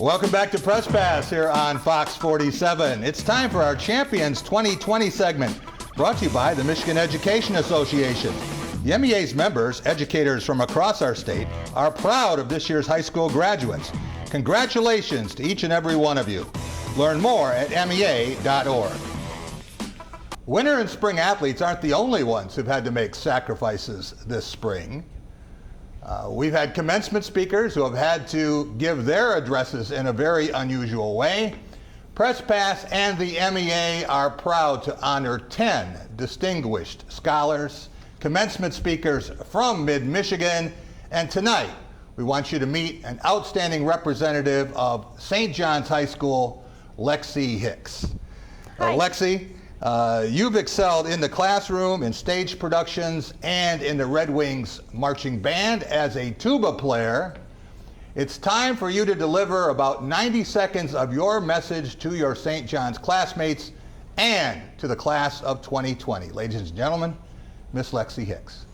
Welcome back to Press Pass here on Fox 47. It's time for our Champions 2020 segment, brought to you by the Michigan Education Association. The MEA's members, educators from across our state, are proud of this year's high school graduates. Congratulations to each and every one of you. Learn more at MEA.org. Winter and spring athletes aren't the only ones who've had to make sacrifices this spring. We've had commencement speakers who have had to give their addresses in a very unusual way. Press Pass and the MEA are proud to honor 10 distinguished scholars, commencement speakers from mid-Michigan, and tonight we want you to meet an outstanding representative of St. John's High School, Lexi Hicks. Lexi, you've excelled in the classroom, in stage productions, and in the Red Wings marching band as a tuba player. It's time for you to deliver about 90 seconds of your message to your St. John's classmates and to the class of 2020. Ladies and gentlemen, Miss Lexi Hicks.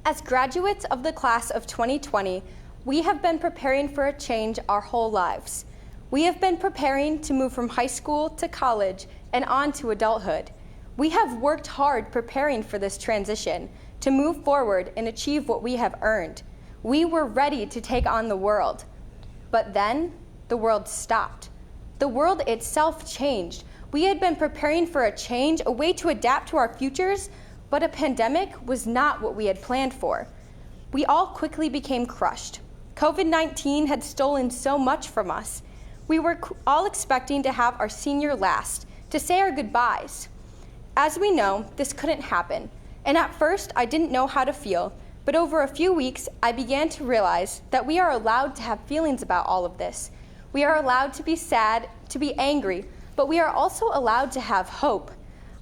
As graduates of the class of 2020, we have been preparing for a change our whole lives. We have been preparing to move from high school to college and on to adulthood. We have worked hard preparing for this transition to move forward and achieve what we have earned. We were ready to take on the world. But then the world stopped. The world itself changed. We had been preparing for a change, a way to adapt to our futures, but a pandemic was not what we had planned for. We all quickly became crushed. COVID-19 had stolen so much from us. We were all expecting to have our senior last, to say our goodbyes. As we know, this couldn't happen, and at first I didn't know how to feel, but over a few weeks I began to realize that we are allowed to have feelings about all of this. We are allowed to be sad, to be angry, but we are also allowed to have hope.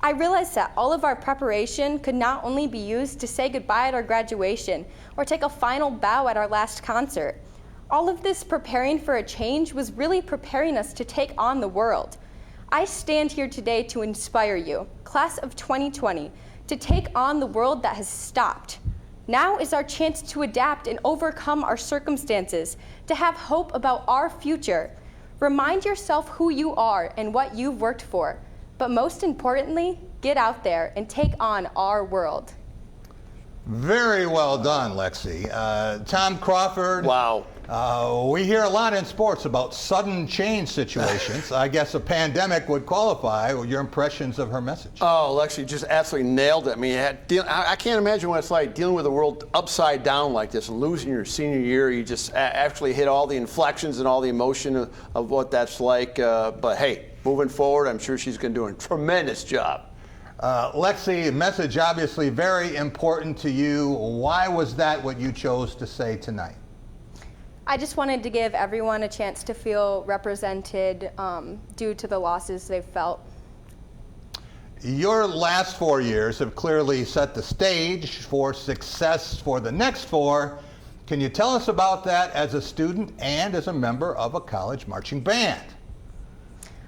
I realized that all of our preparation could not only be used to say goodbye at our graduation or take a final bow at our last concert. All of this preparing for a change was really preparing us to take on the world. I stand here today to inspire you, class of 2020, to take on the world that has stopped. Now is our chance to adapt and overcome our circumstances, to have hope about our future. Remind yourself who you are and what you've worked for, but most importantly, get out there and take on our world. Very well done, Lexi. Tom Crawford. Wow. We hear a lot in sports about sudden change situations. I guess a pandemic would qualify. Your impressions of her message? Oh, Lexi just absolutely nailed it. I mean, I can't imagine what it's like dealing with the world upside down like this and losing your senior year. You just actually hit all the inflections and all the emotion of what that's like. But hey, moving forward, I'm sure she's going to do a tremendous job. Lexi, message obviously very important to you. Why was that what you chose to say tonight? I just wanted to give everyone a chance to feel represented due to the losses they've felt. Your last 4 years have clearly set the stage for success for the next 4. Can you tell us about that as a student and as a member of a college marching band?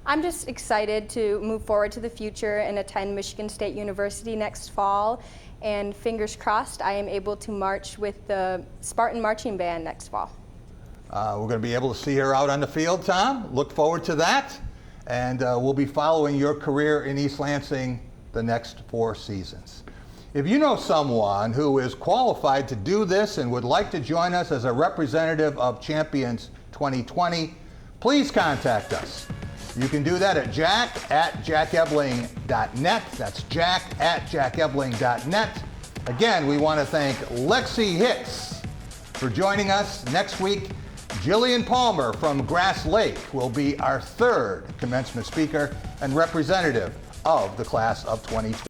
I'm just excited to move forward to the future and attend Michigan State University next fall. And fingers crossed, I am able to march with the Spartan Marching Band next fall. We're going to be able to see her out on the field, Tom. Look forward to that. And we'll be following your career in East Lansing the next 4 seasons. If you know someone who is qualified to do this and would like to join us as a representative of Champions 2020, please contact us. You can do that at jack@jackebling.net. That's jack@jackebling.net. Again, we want to thank Lexi Hicks for joining us. Next week, Jillian Palmer from Grass Lake will be our 3rd commencement speaker and representative of the class of 2020.